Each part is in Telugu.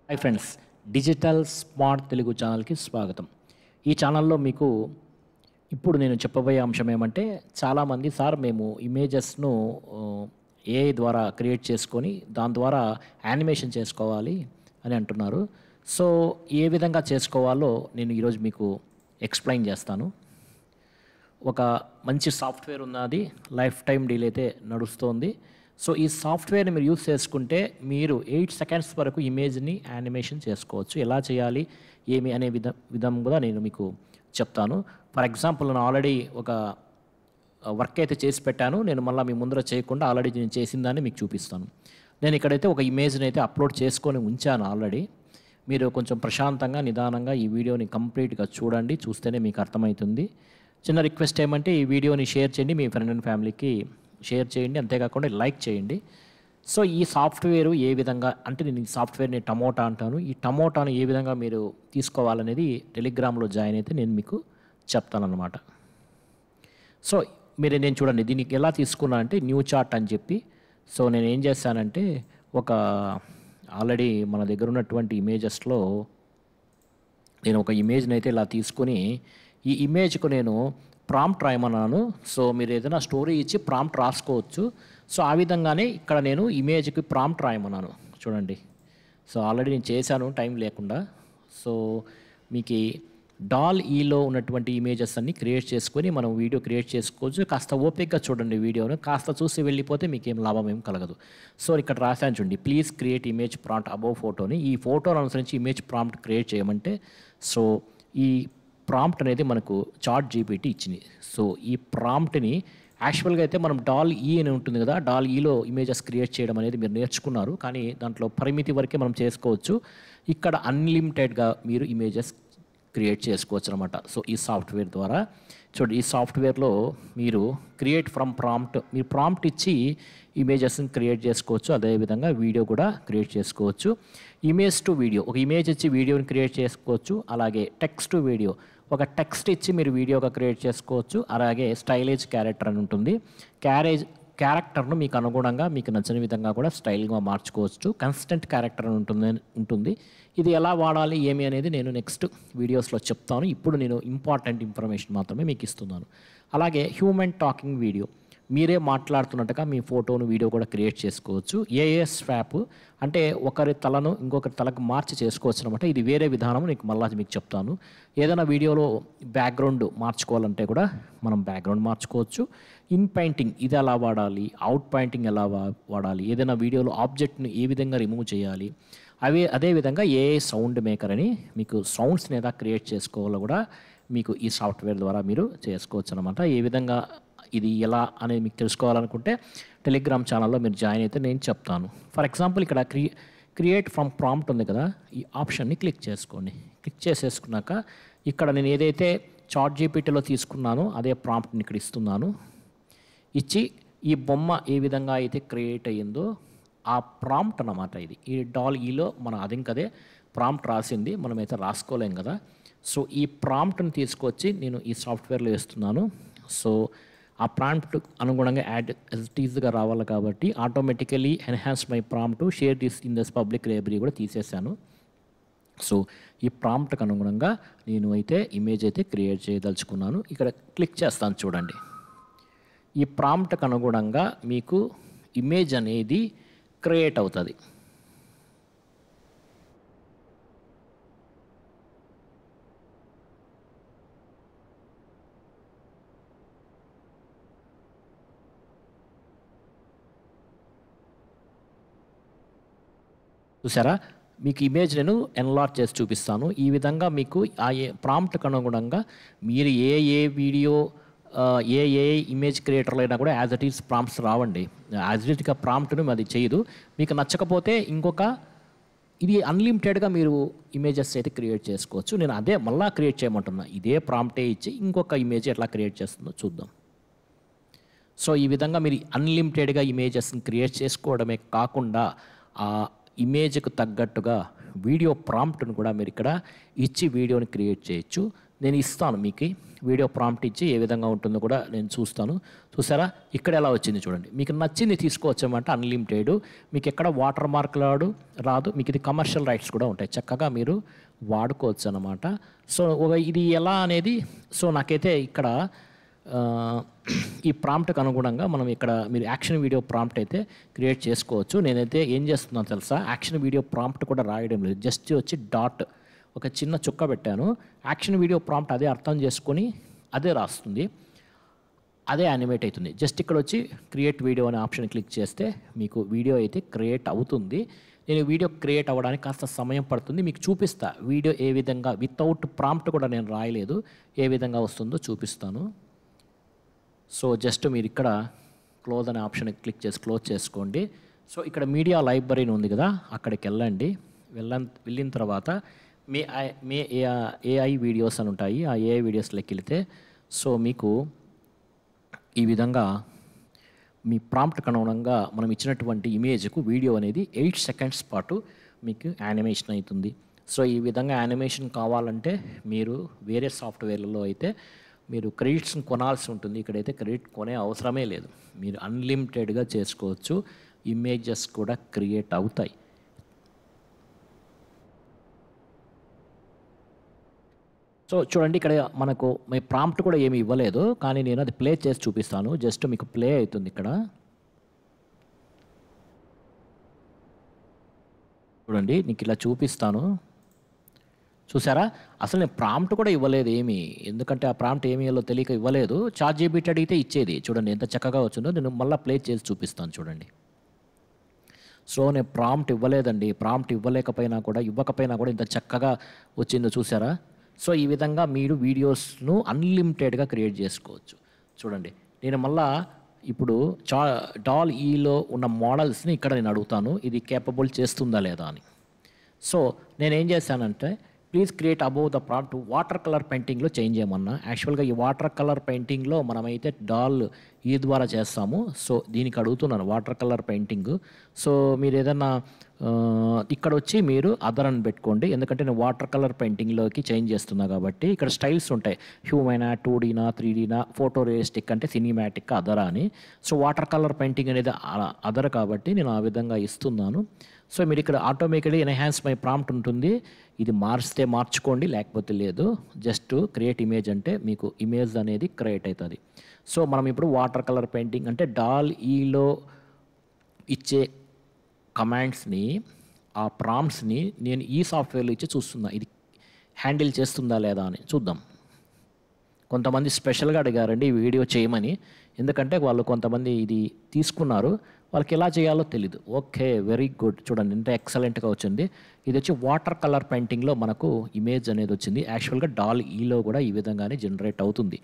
Hi friends, digital smart Telugu ఛానల్కి స్వాగతం. ఈ ఛానల్లో మీకు ఇప్పుడు నేను చెప్పబోయే అంశం ఏమంటే, చాలామంది సార్ మేము ఇమేజెస్ను ఏఐ ద్వారా క్రియేట్ చేసుకొని దాని ద్వారా యానిమేషన్ చేసుకోవాలి అని అంటున్నారు. సో ఏ విధంగా చేసుకోవాలో నేను ఈరోజు మీకు ఎక్స్ప్లెయిన్ చేస్తాను. ఒక మంచి సాఫ్ట్వేర్ ఉన్నది, లైఫ్ టైం డీల్ అయితే నడుస్తోంది. సో ఈ సాఫ్ట్వేర్ని మీరు యూస్ చేసుకుంటే మీరు 8 సెకండ్స్ వరకు ఇమేజ్ని యానిమేషన్ చేసుకోవచ్చు. ఎలా చేయాలి ఏమి అనే విధం కూడా నేను మీకు చెప్తాను. ఫర్ ఎగ్జాంపుల్ నేను ఆల్రెడీ ఒక వర్క్ అయితే చేసి పెట్టాను. నేను మళ్ళీ మీ ముందర చేయకుండా ఆల్రెడీ నేను చేసిన దాన్ని మీకు చూపిస్తాను. నేను ఇక్కడైతే ఒక ఇమేజ్ని అయితే అప్లోడ్ చేసుకొని ఉంచాను ఆల్రెడీ. మీరు కొంచెం ప్రశాంతంగా నిదానంగా ఈ వీడియోని కంప్లీట్గా చూడండి, చూస్తేనే మీకు అర్థమవుతుంది. చిన్న రిక్వెస్ట్ ఏమంటే ఈ వీడియోని షేర్ చేయండి, మీ ఫ్రెండ్ అండ్ ఫ్యామిలీకి షేర్ చేయండి, అంతేకాకుండా లైక్ చేయండి. సో ఈ సాఫ్ట్వేరు ఏ విధంగా అంటే, నేను ఈ సాఫ్ట్వేర్ని టమోటా అంటాను. ఈ టమోటాను ఏ విధంగా మీరు తీసుకోవాలనేది టెలిగ్రామ్లో జాయిన్ అయితే నేను మీకు చెప్తానన్నమాట. సో నేను చూడండి దీనికి ఎలా తీసుకున్నా అంటే న్యూ చార్ట్ అని చెప్పి. సో నేను ఏం చేశానంటే ఒక ఆల్రెడీ మన దగ్గర ఉన్నటువంటి ఇమేజెస్లో నేను ఒక ఇమేజ్ని అయితే ఇలా తీసుకొని ఈ ఇమేజ్కు నేను ప్రాంప్ట్ రాయమన్నాను. సో మీరు ఏదైనా స్టోరీ ఇచ్చి ప్రాంప్ట్ రాసుకోవచ్చు. సో ఆ విధంగానే ఇక్కడ నేను ఇమేజ్కి ప్రాంప్ట్ రాయమన్నాను. చూడండి, సో ఆల్రెడీ నేను చేశాను టైం లేకుండా. సో మీకు డాల్ ఈలో ఉన్నటువంటి ఇమేజెస్ అన్ని క్రియేట్ చేసుకొని మనం వీడియో క్రియేట్ చేసుకోవచ్చు. కాస్త ఓపికగా చూడండి వీడియోను, కాస్త చూసి వెళ్ళిపోతే మీకు ఏం లాభం ఏం కలగదు. సో ఇక్కడ రాశాను చూడండి, please create image prompt above ఫోటోని. ఈ ఫోటోను అనుసరించి ఇమేజ్ ప్రాంప్ట్ క్రియేట్ చేయమంటే సో ఈ ప్రాంప్ట్ అనేది మనకు చాట్ జీపీటీ ఇచ్చింది. సో ఈ ప్రాంప్ట్ని యాక్చువల్గా అయితే మనం డాల్ ఈ అని ఉంటుంది కదా, డాల్ ఈలో ఇమేజెస్ క్రియేట్ చేయడం అనేది మీరు నేర్చుకున్నారు, కానీ దాంట్లో పరిమితి వరకే మనం చేసుకోవచ్చు. ఇక్కడ అన్లిమిటెడ్గా మీరు ఇమేజెస్ క్రియేట్ చేసుకోవచ్చు అనమాట. సో ఈ సాఫ్ట్వేర్ ద్వారా చూడండి, ఈ సాఫ్ట్వేర్లో మీరు క్రియేట్ ఫ్రమ్ ప్రాంప్ట్, మీరు ప్రాంప్ట్ ఇచ్చి ఇమేజెస్ని క్రియేట్ చేసుకోవచ్చు. అదేవిధంగా వీడియో కూడా క్రియేట్ చేసుకోవచ్చు. ఇమేజ్ టు వీడియో, ఒక ఇమేజ్ ఇచ్చి వీడియోని క్రియేట్ చేసుకోవచ్చు. అలాగే టెక్స్ట్ టు వీడియో, ఒక టెక్స్ట్ ఇచ్చి మీరు వీడియోగా క్రియేట్ చేసుకోవచ్చు. అలాగే స్టైలేజ్ క్యారెక్టర్ అని ఉంటుంది. క్యారెక్టర్ను మీకు అనుగుణంగా మీకు నచ్చిన విధంగా కూడా స్టైల్గా మార్చుకోవచ్చు. కన్స్టెంట్ క్యారెక్టర్ అని ఉంటుంది. ఇది ఎలా వాడాలి ఏమి అనేది నేను నెక్స్ట్ వీడియోస్లో చెప్తాను. ఇప్పుడు నేను ఇంపార్టెంట్ ఇన్ఫర్మేషన్ మాత్రమే మీకు ఇస్తున్నాను. అలాగే హ్యూమన్ టాకింగ్ వీడియో, మీరే మాట్లాడుతున్నట్టుగా మీ ఫోటోను వీడియో కూడా క్రియేట్ చేసుకోవచ్చు. ఏఏ స్వాప్ అంటే ఒకరి తలను ఇంకొకరి తలకు మార్చి చేసుకోవచ్చు అనమాట. ఇది వేరే విధానం, నీకు మళ్ళీ మీకు చెప్తాను. ఏదైనా వీడియోలో బ్యాక్గ్రౌండ్ మార్చుకోవాలంటే కూడా మనం బ్యాక్గ్రౌండ్ మార్చుకోవచ్చు. ఇన్ పెయింటింగ్ ఇది ఎలా వాడాలి, అవుట్ పెయింటింగ్ ఎలా వాడాలి, ఏదైనా వీడియోలో ఆబ్జెక్ట్ని ఏ విధంగా రిమూవ్ చేయాలి, అదేవిధంగా ఏఐ సౌండ్ మేకర్ అని మీకు సౌండ్స్ని ఎలా క్రియేట్ చేసుకోవాలో కూడా మీకు ఈ సాఫ్ట్వేర్ ద్వారా మీరు చేసుకోవచ్చు అనమాట. ఏ విధంగా ఇది ఎలా అనేది మీకు తెలుసుకోవాలనుకుంటే టెలిగ్రామ్ ఛానల్లో మీరు జాయిన్ అయితే నేను చెప్తాను. ఫర్ ఎగ్జాంపుల్ ఇక్కడ క్రియేట్ ఫ్రమ్ ప్రాంప్ట్ ఉంది కదా, ఈ ఆప్షన్ని క్లిక్ చేసుకోండి. క్లిక్ చేసేసుకున్నాక ఇక్కడ నేను ఏదైతే చాట్ జీపీటీలో తీసుకున్నానో అదే ప్రాంప్ట్ని ఇక్కడ ఇస్తున్నాను. ఇచ్చి ఈ బొమ్మ ఏ విధంగా అయితే క్రియేట్ అయ్యిందో ఆ ప్రాంప్ట్ అన్నమాట ఇది. ఈ డాల్ ఈలో మనం అదింకదే ప్రాంప్ట్ రాసింది, మనమైతే రాసుకోలేం కదా. సో ఈ ప్రాంప్ట్ని తీసుకొచ్చి నేను ఈ సాఫ్ట్వేర్లో వేస్తున్నాను. సో ఆ ప్రాంప్ట్ అనుగుణంగా యాడ్ టీజ్గా రావాలి కాబట్టి automatically enhance my prompt share this in this public library కూడా తీసేశాను. సో ఈ ప్రాంప్ట్కి అనుగుణంగా నేను అయితే ఇమేజ్ అయితే క్రియేట్ చేయదలుచుకున్నాను. ఇక్కడ క్లిక్ చేస్తాను చూడండి. ఈ ప్రాంప్ట్కి అనుగుణంగా మీకు ఇమేజ్ అనేది క్రియేట్ అవుతుంది. చూసారా, మీకు ఇమేజ్ నేను ఎన్లార్జ్ చేసి చూపిస్తాను. ఈ విధంగా మీకు ఆ ప్రాంప్ట్కి అనుగుణంగా మీరు ఏ వీడియో ఏ ఇమేజ్ క్రియేటర్లు అయినా కూడా యాజ్ ఇట్ ఈస్ ప్రాంప్ట్స్ రావండి. యాజ్ ఇట్ ఈస్గా ప్రాంప్ట్ను అది చేయదు. మీకు నచ్చకపోతే ఇంకొక ఇది అన్లిమిటెడ్గా మీరు ఇమేజెస్ అయితే క్రియేట్ చేసుకోవచ్చు. నేను అదే మళ్ళీ క్రియేట్ చేయమంటున్నా. ఇదే ప్రాంప్టే ఇచ్చి ఇంకొక ఇమేజ్ ఎట్లా క్రియేట్ చేస్తుందో చూద్దాం. సో ఈ విధంగా మీరు అన్లిమిటెడ్గా ఇమేజెస్ని క్రియేట్ చేసుకోవడమే కాకుండా ఆ ఇమేజ్కి తగ్గట్టుగా వీడియో ప్రాంప్ట్ను కూడా మీరు ఇక్కడ ఇచ్చి వీడియోని క్రియేట్ చేయొచ్చు. నేను ఇస్తాను మీకు వీడియో ప్రాంప్ట్ ఇచ్చి ఏ విధంగా ఉంటుందో కూడా నేను చూస్తాను. చూసారా ఇక్కడ ఎలా వచ్చింది చూడండి. మీకు నచ్చింది తీసుకోవచ్చామంటే అన్లిమిటెడ్, మీకు ఎక్కడ వాటర్ మార్క్ రాదు, మీకు ఇది కమర్షియల్ రైట్స్ కూడా ఉంటాయి, చక్కగా మీరు వాడుకోవచ్చు అన్నమాట. సో ఇది ఎలా అనేది, సో నాకైతే ఇక్కడ ఈ ప్రాంప్ట్కి అనుగుణంగా మనం ఇక్కడ మీరు యాక్షన్ వీడియో ప్రాంప్ట్ అయితే క్రియేట్ చేసుకోవచ్చు. నేనైతే ఏం చేస్తున్నాను తెలుసా, యాక్షన్ వీడియో ప్రాంప్ట్ కూడా రాయడం లేదు, జస్ట్ వచ్చి డాట్ ఒక చిన్న చుక్క పెట్టాను. యాక్షన్ వీడియో ప్రాంప్ట్ అదే అర్థం చేసుకొని అదే రాస్తుంది, అదే యానిమేట్ అవుతుంది. జస్ట్ ఇక్కడ వచ్చి క్రియేట్ వీడియో అనే ఆప్షన్ క్లిక్ చేస్తే మీకు వీడియో అయితే క్రియేట్ అవుతుంది. నేను వీడియో క్రియేట్ అవ్వడానికి కాస్త సమయం పడుతుంది, మీకు చూపిస్తా వీడియో ఏ విధంగా వితౌట్ ప్రాంప్ట్ కూడా నేను రాయలేదు, ఏ విధంగా వస్తుందో చూపిస్తాను. సో జస్ట్ మీరు ఇక్కడ క్లోజ్ అనే ఆప్షన్ క్లిక్ చేసి క్లోజ్ చేసుకోండి. సో ఇక్కడ మీడియా లైబ్రరీ ఉంది కదా, అక్కడికి వెళ్ళండి. వెళ్ళిన తర్వాత మీ ఏఐ వీడియోస్ అని ఉంటాయి, ఆ ఏఐ వీడియోస్లోకి వెళితే సో మీకు ఈ విధంగా మీ ప్రాంప్ట్కి అనుగుణంగా మనం ఇచ్చినటువంటి ఇమేజ్కు వీడియో అనేది 8 సెకండ్స్ పాటు మీకు యానిమేషన్ అవుతుంది. సో ఈ విధంగా యానిమేషన్ కావాలంటే మీరు వేరే సాఫ్ట్వేర్లలో అయితే మీరు క్రెడిట్స్ని కొనాల్సి ఉంటుంది, ఇక్కడైతే క్రెడిట్ కొనే అవసరమే లేదు, మీరు అన్లిమిటెడ్గా చేసుకోవచ్చు, ఇమేజెస్ కూడా క్రియేట్ అవుతాయి. సో చూడండి ఇక్కడ మనకు మీ ప్రాంప్ట్ కూడా ఏమి ఇవ్వలేదు, కానీ నేను అది ప్లే చేసి చూపిస్తాను. జస్ట్ మీకు ప్లే అవుతుంది ఇక్కడ చూడండి, నీకు ఇలా చూపిస్తాను. చూసారా అసలు నేను ప్రాంప్ట్ కూడా ఇవ్వలేదు ఏమి, ఎందుకంటే ఆ ప్రాంప్ట్ ఏమి ఇవ్వాలో తెలియక ఇవ్వలేదు. ChatGPT అడిగితే ఇచ్చేది. చూడండి ఎంత చక్కగా వచ్చిందో. నేను మళ్ళీ ప్లే చేసి చూపిస్తాను చూడండి. సో నేను ప్రాంప్ట్ ఇవ్వలేదండి, ప్రాంప్ట్ ఇవ్వకపోయినా కూడా ఇంత చక్కగా వచ్చిందో చూసారా. సో ఈ విధంగా మీరు వీడియోస్ను అన్లిమిటెడ్గా క్రియేట్ చేసుకోవచ్చు. చూడండి నేను మళ్ళా ఇప్పుడు DALL-Eలో ఉన్న మోడల్స్ని ఇక్కడ నేను అడుగుతాను, ఇది కేపబుల్ చేస్తుందా లేదా అని. సో నేనేం చేశానంటే please create above the prompt water colour పెయింటింగ్లో చేంజ్ చేయమన్నా. యాక్చువల్గా ఈ వాటర్ కలర్ పెయింటింగ్లో మనమైతే DALL-E ద్వారా చేస్తాము. సో దీనికి అడుగుతున్నాను వాటర్ కలర్ పెయింటింగ్. సో మీరు ఏదన్నా ఇక్కడ వచ్చి మీరు అదర్ అని పెట్టుకోండి, ఎందుకంటే నేను వాటర్ కలర్ పెయింటింగ్లోకి చేంజ్ చేస్తున్నా కాబట్టి. ఇక్కడ స్టైల్స్ ఉంటాయి, హ్యూమైనా, 2Dనా, 3Dనా, ఫోటో రియలిస్టిక్ అంటే సినిమాటిక్, అదరా అని. సో వాటర్ కలర్ పెయింటింగ్ అనేది అదర్ కాబట్టి నేను ఆ విధంగా ఇస్తున్నాను. సో మీరు ఇక్కడ ఆటోమేటిక్గా ఎన్హాన్స్ మై ప్రాంప్ట్ ఉంటుంది, ఇది మార్చితే మార్చుకోండి లేకపోతే లేదు. జస్ట్ క్రియేట్ ఇమేజ్ అంటే మీకు ఇమేజ్ అనేది క్రియేట్ అవుతుంది. సో మనం ఇప్పుడు వాటర్ కలర్ పెయింటింగ్ అంటే DALL-Eలో ఇచ్చే కమాండ్స్ని, ఆ ప్రాంప్ట్స్ని నేను ఈ సాఫ్ట్వేర్లో ఇచ్చి చూస్తున్నా, ఇది హ్యాండిల్ చేస్తుందా లేదా అని చూద్దాం. కొంతమంది స్పెషల్గా అడిగారండి ఈ వీడియో చేయమని, ఎందుకంటే వాళ్ళు కొంతమంది ఇది తీసుకున్నారు, వాళ్ళకి ఎలా చేయాలో తెలీదు. ఓకే వెరీ గుడ్, చూడండి ఎంత ఎక్సలెంట్గా వచ్చింది. ఇది వచ్చి వాటర్ కలర్ పెయింటింగ్లో మనకు ఇమేజ్ అనేది వచ్చింది. యాక్చువల్గా DALL-Eలో కూడా ఈ విధంగానే జనరేట్ అవుతుంది.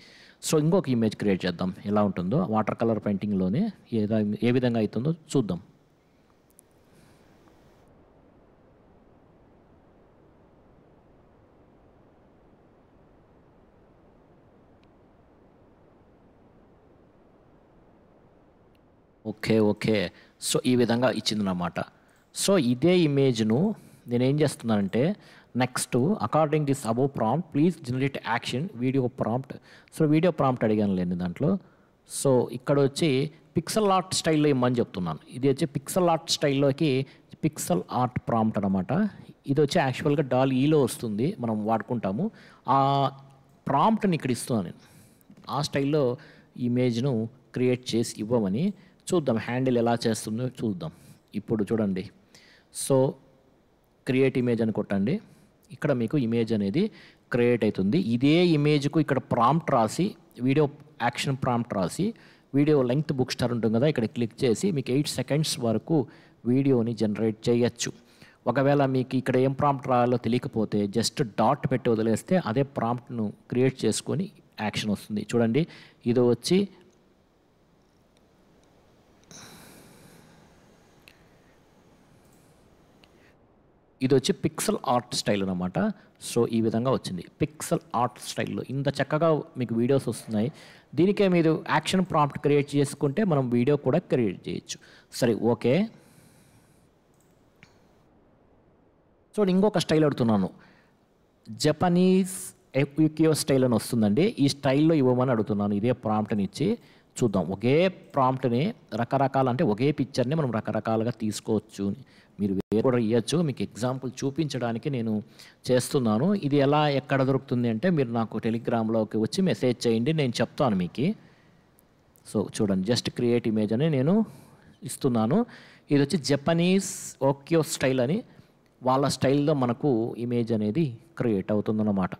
సో ఇంకొక ఇమేజ్ క్రియేట్ చేద్దాం, ఎలా ఉంటుందో వాటర్ కలర్ పెయింటింగ్లోనే ఏ విధంగా అవుతుందో చూద్దాం. ఓకే సో ఈ విధంగా ఇచ్చిందన్నమాట. సో ఇదే ఇమేజ్ను నేనేం చేస్తున్నానంటే next according this above prompt please generate action video prompt. So video prompt అడిగాను లేండి దాంట్లో. సో ఇక్కడ వచ్చి పిక్సెల్ ఆర్ట్ స్టైల్లో ఇమ్మని చెప్తున్నాను. ఇది వచ్చి పిక్సెల్ ఆర్ట్ స్టైల్లోకి పిక్సెల్ ఆర్ట్ ప్రాంప్ట్ అనమాట. ఇది వచ్చి యాక్చువల్గా DALL-Eలో వస్తుంది, మనం వాడుకుంటాము. ఆ ప్రాంప్ట్ని ఇక్కడ ఇస్తున్నాను నేను, ఆ స్టైల్లో ఇమేజ్ను క్రియేట్ చేసి ఇవ్వమని. చూద్దాం హ్యాండిల్ ఎలా చేస్తుందో చూద్దాం. ఇప్పుడు చూడండి, సో క్రియేట్ ఇమేజ్ అని కొట్టండి, ఇక్కడ మీకు ఇమేజ్ అనేది క్రియేట్ అవుతుంది. ఇదే ఇమేజ్కు ఇక్కడ ప్రాంప్ట్ రాసి, వీడియో యాక్షన్ ప్రాంప్ట్ రాసి, వీడియో లెంగ్త్ బుక్ స్టార్ ఉంటుంది కదా, ఇక్కడ క్లిక్ చేసి మీకు 8 సెకండ్స్ వరకు వీడియోని జనరేట్ చేయొచ్చు. ఒకవేళ మీకు ఇక్కడ ఏం ప్రాంప్ట్ రాయాలో తెలియకపోతే జస్ట్ డాట్ పెట్టి వదిలేస్తే అదే ప్రాంప్ట్ను క్రియేట్ చేసుకొని యాక్షన్ వస్తుంది. చూడండి ఇది వచ్చి పిక్సెల్ ఆర్ట్ స్టైల్ అనమాట. సో ఈ విధంగా వచ్చింది పిక్సెల్ ఆర్ట్ స్టైల్లో, ఇంత చక్కగా మీకు వీడియోస్ వస్తున్నాయి. దీనికే మీరు యాక్షన్ ప్రాంప్ట్ క్రియేట్ చేసుకుంటే మనం వీడియో కూడా క్రియేట్ చేయొచ్చు. సరే ఓకే. సో ఇంకొక స్టైల్ అడుగుతున్నాను, జపనీస్ ఎక్యో స్టైల్ అని వస్తుందండి. ఈ స్టైల్‌లో ఇవ్వమని అడుగుతున్నాను. ఇదే ప్రాంప్ట్‌ని ఇచ్చి చూద్దాం. ఒకే ప్రాంప్ట్‌ని రకరకాల అంటే ఒకే పిక్చర్‌ని మనం రకరకాలుగా తీసుకోవచ్చు. మీరు వేరే కూడా ఇయ్యొచ్చు. మీకు ఎగ్జాంపుల్ చూపించడానికి నేను చేస్తున్నాను. ఇది ఎలా ఎక్కడ దొరుకుతుంది అంటే మీరు నాకు టెలిగ్రామ్‌లోకి వచ్చి మెసేజ్ చేయండి. నేను చెప్తాను మీకి. సో చూడండి జస్ట్ క్రియేట్ ఇమేజ్ అని నేను ఇస్తున్నాను. ఇది వచ్చి జపనీస్ ఓక్యో స్టైల్ అని వాళ్ళ స్టైల్‌లో మనకు ఇమేజ్ అనేది క్రియేట్ అవుతుందన్నమాట.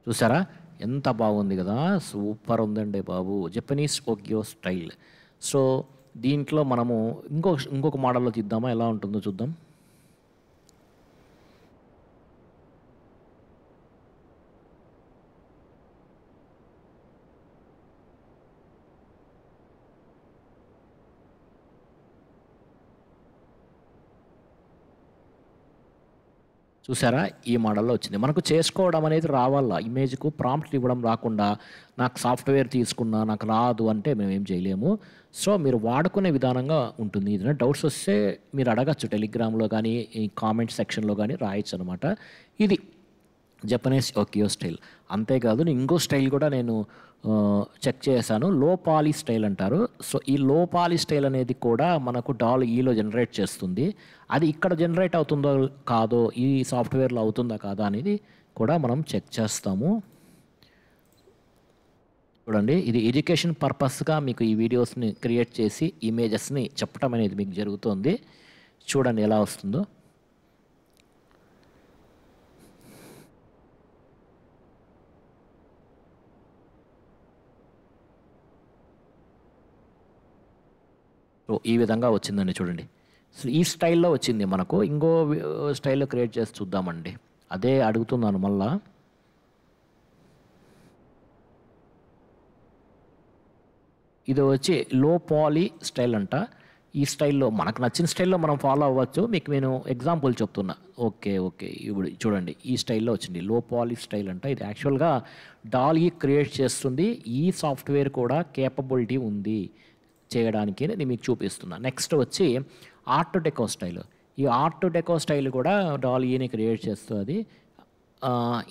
చూసారా? ఎంత బాగుంది కదా! సూపర్ ఉందండి బాబు. జపనీస్ ఓక్యో స్టైల్. సో దీంట్లో మనము ఇంకొక మోడల్‌లో తీద్దామా? ఎలా ఉంటుందో చూద్దాం. చూసారా? ఈ మోడల్‌లో వచ్చింది. మనకు చేసుకోవడం అనేది రావాల. ఇమేజ్‌కు ప్రాంప్ట్ ఇవ్వడం రాకుండా, నాకు సాఫ్ట్‌వేర్ తీసుకున్నా, నాకు రాదు అంటే మేమేం చేయలేము. సో, మీరు వాడుకునే విధానంగా ఉంటుంది. ఏదైనా డౌట్స్ వస్తే మీరు అడగచ్చు. టెలిగ్రామ్‌లో గానీ, ఈ కామెంట్ సెక్షన్‌లో గానీ రాయొచ్చనమాట. ఇది జపనీస్ ఓకియో స్టైల్. అంతేకాదు ఇంకో స్టైల్ కూడా నేను చెక్ చేశాను. లో పాలీ స్టైల్ అంటారు. సో, ఈ లో పాలీ స్టైల్ అనేది కూడా మనకు డాల్-ఈలో జనరేట్ చేస్తుంది. అది ఇక్కడ జనరేట్ అవుతుందో కాదో, ఈ సాఫ్ట్‌వేర్‌లో అవుతుందా కాదా అనేది కూడా మనం చెక్ చేస్తాము. చూడండి ఇది ఎడ్యుకేషన్ పర్పస్‌గా మీకు ఈ వీడియోస్‌ని క్రియేట్ చేసి ఇమేజెస్‌ని చెప్పటం అనేది మీకు జరుగుతోంది. చూడండి ఎలా వస్తుందో. సో, ఈ విధంగా వచ్చిందండి చూడండి. సో, ఈ స్టైల్‌లో వచ్చింది మనకు. ఇంకో స్టైల్‌లో క్రియేట్ చేసి చూద్దామండి. అదే అడుగుతున్నాను మళ్ళా. ఇది వచ్చి లో పాలీ స్టైల్ అంట. ఈ స్టైల్‌లో మనకు నచ్చిన స్టైల్‌లో మనం ఫాలో అవ్వచ్చు. మీకు నేను ఎగ్జాంపుల్ చెప్తున్నా. ఓకే. ఇప్పుడు చూడండి ఈ స్టైల్‌లో వచ్చింది. లో పాలీ స్టైల్ అంట. ఇది యాక్చువల్‌గా డాల్-ఈ క్రియేట్ చేస్తుంది. ఈ సాఫ్ట్‌వేర్ కూడా కేపబిలిటీ ఉంది చేయడానికి నేను మీకు చూపిస్తున్నా. నెక్స్ట్ వచ్చి ఆర్ట్ డెకో స్టైల్. ఈ ఆర్ట్ డెకో స్టైల్ కూడా డాల్-ఈని క్రియేట్ చేస్తది.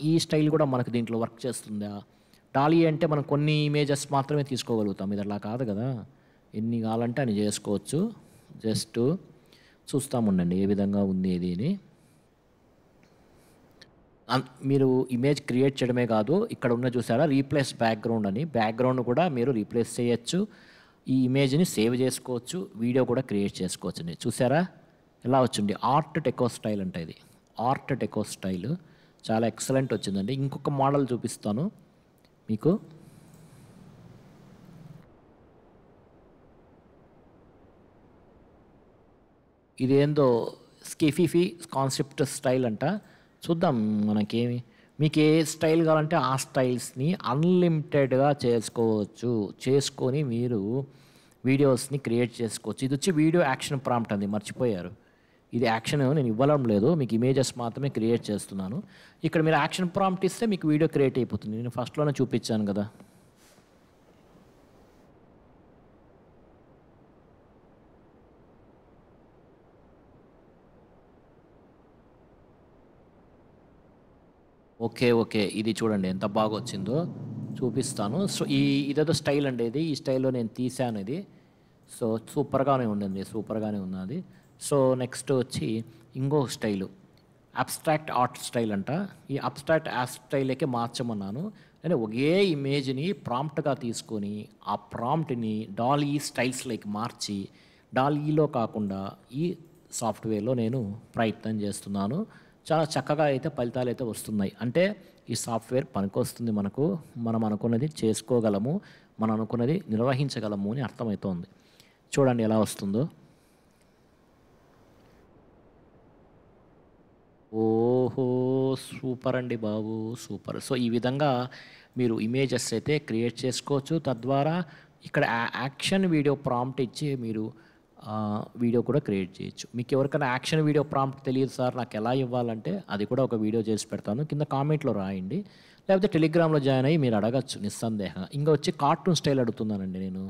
ఈ స్టైల్ కూడా మనకు దీంట్లో వర్క్ చేస్తుందా? డాల్-ఈ అంటే మనం కొన్ని ఇమేజెస్ మాత్రమే తీసుకోగలుగుతాం. ఇది అలా కాదు కదా! ఎన్ని కావాలంటే అన్ని చేసుకోవచ్చు. జస్ట్ చూస్తాముండండి ఏ విధంగా ఉంది ఇది అని. మీరు ఇమేజ్ క్రియేట్ చేయడమే కాదు, ఇక్కడ ఉన్న చూసారా రీప్లేస్ బ్యాక్‌గ్రౌండ్ అని. బ్యాక్‌గ్రౌండ్ కూడా మీరు రీప్లేస్ చేయొచ్చు. ఈ ఇమేజ్‌ని సేవ్ చేసుకోవచ్చు. వీడియో కూడా క్రియేట్ చేసుకోవచ్చండి. చూసారా? ఎలా వచ్చింది? ఆర్ట్ డెకో స్టైల్ అంట ఇది. Art deco style. చాలా ఎక్సలెంట్ వచ్చిందండి. ఇంకొక మోడల్ చూపిస్తాను మీకు. ఇదేందో స్కెఫిఫీ కాన్సెప్ట్ స్టైల్ అంట. చూద్దాం మనకేమి మీకు ఏ స్టైల్ కావాలంటే ఆ స్టైల్స్‌ని అన్‌లిమిటెడ్‌గా చేసుకోవచ్చు. చేసుకొని మీరు వీడియోస్‌ని క్రియేట్ చేసుకోవచ్చు. ఇదొచ్చి వీడియో యాక్షన్ ప్రాంప్ట్ అండి మర్చిపోయారు. ఇది యాక్షన్ నేను ఇవ్వడం లేదు. మీకు ఇమేజెస్ మాత్రమే క్రియేట్ చేస్తున్నాను. ఇక్కడ మీరు యాక్షన్ ప్రాంప్ట్ ఇస్తే మీకు వీడియో క్రియేట్ అయిపోతుంది. నేను ఫస్ట్‌లోనే చూపించాను కదా! ఓకే. ఇది చూడండి ఎంత బాగొచ్చిందో చూపిస్తాను. సో, ఇదేదో స్టైల్ అండి ఇది. ఈ స్టైల్‌లో నేను తీశాను ఇది. సో, సూపర్‌గానే ఉన్నది. సో, నెక్స్ట్ వచ్చి ఇంకో స్టైలు. అబ్స్ట్రాక్ట్ ఆర్ట్ స్టైల్ అంట. ఈ అబ్స్ట్రాక్ట్ ఆర్ట్ స్టైల్‌లోకే మార్చమన్నాను. అంటే ఒకే ఇమేజ్‌ని ప్రాంప్ట్‌గా తీసుకొని, ఆ ప్రాంప్ట్‌ని డాల్-ఈ స్టైల్స్‌లోకి మార్చి, డాల్-ఈలో కాకుండా ఈ సాఫ్ట్‌వేర్‌లో నేను ప్రయత్నం చేస్తున్నాను. చాలా చక్కగా అయితే ఫలితాలైతే వస్తున్నాయి. అంటే ఈ సాఫ్ట్‌వేర్ పనికొస్తుంది మనకు. మనం అనుకున్నది చేసుకోగలము. మనం అనుకున్నది నిర్వహించగలము అని అర్థమైతోంది. చూడండి ఎలా వస్తుందో. ఓహో! సూపర్ అండి బాబు. సూపర్. సో, ఈ విధంగా మీరు ఇమేజెస్ అయితే క్రియేట్ చేసుకోవచ్చు. తద్వారా ఇక్కడ యాక్షన్ వీడియో ప్రాంప్ట్ ఇచ్చి మీరు వీడియో కూడా క్రియేట్ చేయొచ్చు. మీకు ఎవరికైనా యాక్షన్ వీడియో ప్రాంప్ట్ తెలియదు సార్ నాకెలా ఇవ్వాలంటే అది కూడా ఒక వీడియో చేసి పెడతాను. కింద కామెంట్‌లో రాయండి. లేకపోతే టెలిగ్రామ్‌లో జాయిన్ అయ్యి మీరు అడగచ్చు నిస్సందేహంగా. ఇంక వచ్చి కార్టూన్ స్టైల్ అడుగుతున్నానండి నేను.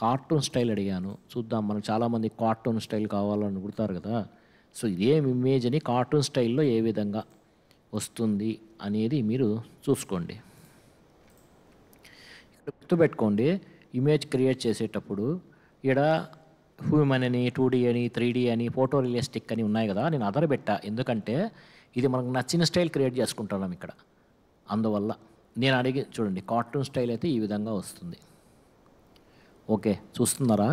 కార్టూన్ స్టైల్ అడిగాను. చూద్దాం, మనకు చాలామంది కార్టూన్ స్టైల్ కావాలని అడుగుతారు కదా! సో, ఇదేం ఇమేజ్ అని కార్టూన్ స్టైల్‌లో ఏ విధంగా వస్తుంది అనేది మీరు చూసుకోండి. ఇక్కడ గుర్తుపెట్టుకోండి, ఇమేజ్ క్రియేట్ చేసేటప్పుడు ఈడ హ్యూమన్ అని, 2D అని, 3D అని, ఫోటో రియలిస్టిక్ అని ఉన్నాయి కదా! నేను అదర్ పెట్టా. ఎందుకంటే ఇది మనకు నచ్చిన స్టైల్ క్రియేట్ చేసుకుంటున్నాం ఇక్కడ. అందువల్ల నేను అడిగి చూడండి, కార్టూన్ స్టైల్ అయితే ఈ విధంగా వస్తుంది. ఓకే, చూస్తున్నారా?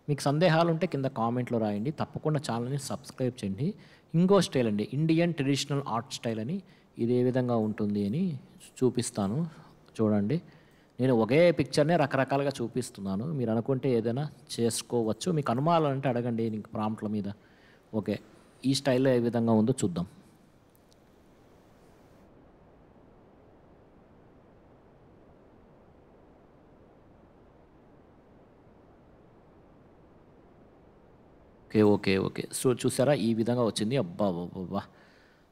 మీకు సందేహాలు ఉంటే కింద కామెంట్లో రాయండి. తప్పకుండా ఛానల్ని సబ్స్క్రైబ్ చేయండి. ఇంకో స్టైల్ అండి, ఇండియన్ ట్రెడిషనల్ ఆర్ట్ స్టైల్ అని, ఇది ఏ విధంగా ఉంటుంది అని చూపిస్తాను. చూడండి, నేను ఒకే పిక్చర్నే రకరకాలుగా చూపిస్తున్నాను. మీరు అనుకుంటే ఏదైనా చేసుకోవచ్చు. మీకు అనుమానాలు అంటే అడగండి నీకు ప్రాంప్ట్ల మీద. ఓకే, ఈ స్టైల్లో ఏ విధంగా ఉందో చూద్దాం. Okay, okay, okay. సో, చూసారా ఈ విధంగా వచ్చింది. అబ్బబ్బబ్బా!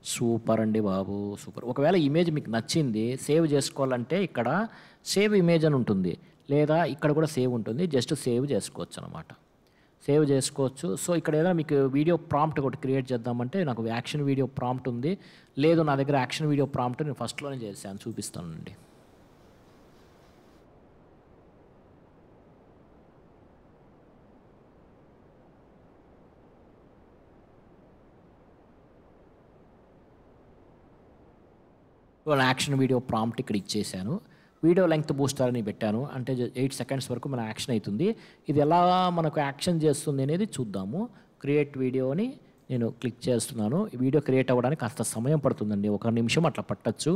సూపర్ అండి బాబు, సూపర్. ఒకవేళ ఇమేజ్ మీకు నచ్చింది, సేవ్ చేసుకోవాలంటే ఇక్కడ సేవ్ ఇమేజ్ అని ఉంటుంది. లేదా ఇక్కడ కూడా సేవ్ ఉంటుంది. జస్ట్ సేవ్ చేసుకోవచ్చనమాట. సేవ్ చేసుకోవచ్చు. సో, ఇక్కడ ఏదైనా మీకు వీడియో ప్రాంప్ట్ ఒకటి క్రియేట్ చేద్దామంటే నాకు యాక్షన్ వీడియో ప్రాంప్ట్ ఉంది. లేదు నా దగ్గర యాక్షన్ వీడియో ప్రాంప్ట్ నేను ఫస్ట్‌లోనే చేశాను. చూపిస్తానండి. ఇవాళ యాక్షన్ వీడియో ప్రాంప్ట్ ఇక్కడ ఇచ్చేసాను. వీడియో లెంగ్త్ బూస్టర్ అని పెట్టాను. అంటే 8 సెకండ్స్ వరకు మన యాక్షన్ అవుతుంది. ఇది ఎలా మనకు యాక్షన్ చేస్తుంది అనేది చూద్దాము. క్రియేట్ వీడియో అని నేను క్లిక్ చేస్తున్నాను. ఈ వీడియో క్రియేట్ అవ్వడానికి కాస్త సమయం పడుతుందండి. 1 నిమిషం అట్లా పట్టొచ్చు.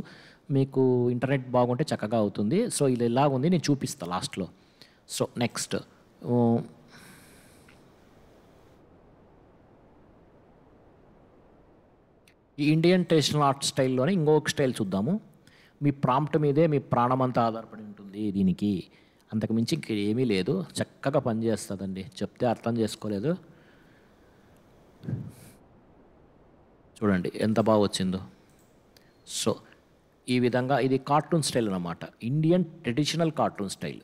మీకు ఇంటర్నెట్ బాగుంటే చక్కగా అవుతుంది. సో, ఇది ఇలాగుంది, నేను చూపిస్తా లాస్ట్‌లో. సో, నెక్స్ట్ ఈ ఇండియన్ ట్రెడిషనల్ ఆర్ట్ స్టైల్‌లోనే ఇంకొక స్టైల్ చూద్దాము. మీ ప్రాంప్ట్ మీదే మీ ప్రాణమంతా ఆధారపడి ఉంటుంది దీనికి. అంతకు మించి ఇంక ఏమీ లేదు. చక్కగా పనిచేస్తదండి. చెప్తే అర్థం చేసుకోలేదు. చూడండి ఎంత బాగా వచ్చిందో. సో, ఈ విధంగా ఇది కార్టూన్ స్టైల్ అన్నమాట. Indian traditional cartoon style.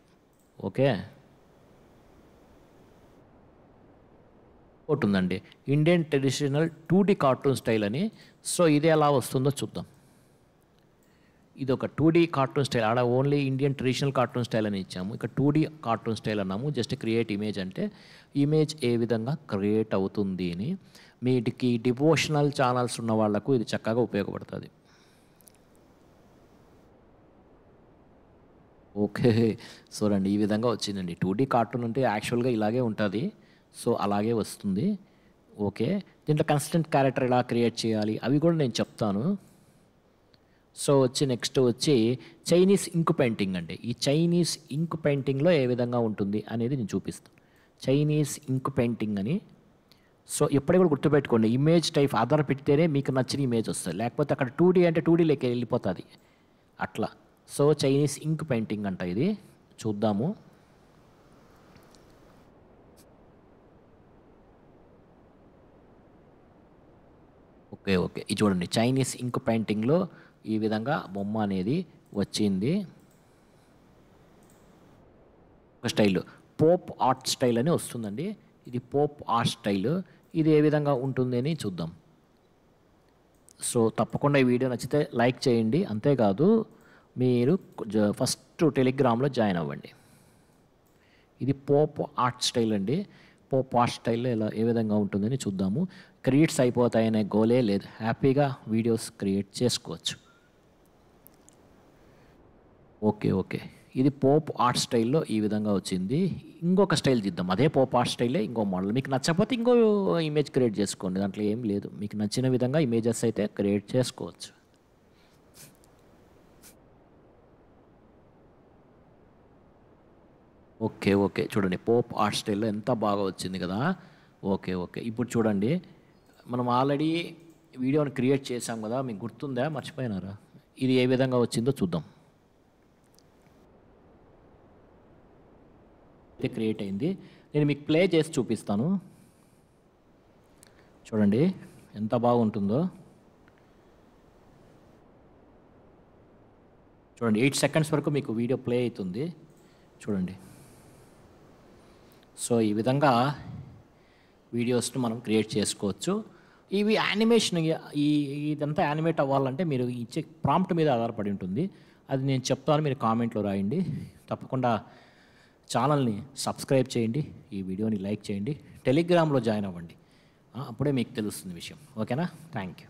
Okay. ఒకటుందండి, Indian traditional 2D cartoon style అని. సో, ఇది ఎలా వస్తుందో చూద్దాం. ఇది ఒక 2D కార్టూన్ స్టైల్. ఆడ only Indian traditional cartoon style అని ఇచ్చాము. ఇక్కడ 2D కార్టూన్ స్టైల్ అన్నాము. జస్ట్ క్రియేట్ ఇమేజ్ అంటే ఇమేజ్ ఏ విధంగా క్రియేట్ అవుతుంది అని. వీటికి డివోషనల్ ఛానల్స్ ఉన్న వాళ్ళకు ఇది చక్కగా ఉపయోగపడుతుంది. ఓకే. చూడండి ఈ విధంగా వచ్చిందండి. 2D కార్టూన్ అంటే యాక్చువల్‌గా ఇలాగే ఉంటది. సో, అలాగే వస్తుంది. ఓకే. దీంట్లో కన్సిస్టెంట్ క్యారెక్టర్ ఎలా క్రియేట్ చేయాలి అవి కూడా నేను చెప్తాను. సో, నెక్స్ట్ వచ్చి చైనీస్ ఇంక్ పెయింటింగ్ అండి. ఈ చైనీస్ ఇంక్ పెయింటింగ్‌లో ఏ విధంగా ఉంటుంది అనేది నేను చూపిస్తాను. చైనీస్ ఇంక్ పెయింటింగ్ అని. సో, ఎప్పటికి కూడా గుర్తుపెట్టుకోండి, ఇమేజ్ టైప్ అదర్ పెడితేనే మీకు నచ్చిన ఇమేజ్ వస్తది. లేకపోతే అక్కడ 2D అంటే 2Dలోకి వెళ్ళిపోతది. అట్లా. సో, చైనీస్ ఇంక్ పెయింటింగ్ అంట ఇది. చూద్దాము. Okay, okay. ఇది చూడండి, చైనీస్ ఇంక్ పెయింటింగ్‌లో ఈ విధంగా బొమ్మ అనేది వచ్చింది. ఒక స్టైల్ పోప్ ఆర్ట్ స్టైల్ అని వస్తుందండి. ఇది పోప్ ఆర్ట్ స్టైల్. ఇది ఏ విధంగా ఉంటుంది అని చూద్దాం. సో, తప్పకుండా ఈ వీడియో నచ్చితే లైక్ చేయండి. అంతేకాదు మీరు ఫస్ట్ టెలిగ్రామ్‌లో జాయిన్ అవ్వండి. ఇది పోప్ ఆర్ట్ స్టైల్ అండి. పోప్ ఆర్ట్ స్టైల్‌లో ఎలా ఏ విధంగా ఉంటుందని చూద్దాము. క్రియేట్స్ అయిపోతాయనే గోలే లేదు. హ్యాపీగా వీడియోస్ క్రియేట్ చేసుకోవచ్చు. Okay, okay. ఇది పోప్ ఆర్ట్ స్టైల్‌లో ఈ విధంగా వచ్చింది. ఇంకొక స్టైల్ తీద్దాం. అదే పోప్ ఆర్ట్ స్టైలే ఇంకో మోడల్. మీకు నచ్చకపోతే ఇంకో ఇమేజ్ క్రియేట్ చేసుకోండి. దాంట్లో ఏం లేదు. మీకు నచ్చిన విధంగా ఇమేజెస్ అయితే క్రియేట్ చేసుకోవచ్చు. Okay, okay. చూడండి పోప్ ఆర్ట్ స్టైల్‌లో ఎంత బాగా వచ్చింది కదా! Okay, okay. ఇప్పుడు చూడండి, మనం ఆల్రెడీ వీడియోని క్రియేట్ చేసాం కదా! మీకు గుర్తుందా? మర్చిపోయినారా? ఇది ఏ విధంగా వచ్చిందో చూద్దాం. అయితే క్రియేట్ అయింది. నేను మీకు ప్లే చేసి చూపిస్తాను. చూడండి ఎంత బాగుంటుందో. చూడండి 8 సెకండ్స్ వరకు మీకు వీడియో ప్లే అవుతుంది. చూడండి. సో ఈ విధంగా వీడియోస్ను మనం క్రియేట్ చేసుకోవచ్చు. ఇవి యానిమేషన్ ఈ ఇదంతా యానిమేట్ అవ్వాలంటే మీరు ఇచ్చే ప్రాంప్ట్ మీద ఆధారపడి ఉంటుంది. అది నేను చెప్తాను, మీరు కామెంట్లో రాయండి. తప్పకుండా ఛానల్ని సబ్స్క్రైబ్ చేయండి, ఈ వీడియోని లైక్ చేయండి, టెలిగ్రామ్లో జాయిన్ అవ్వండి. అప్పుడే మీకు తెలుస్తుంది విషయం. ఓకేనా? Thank you.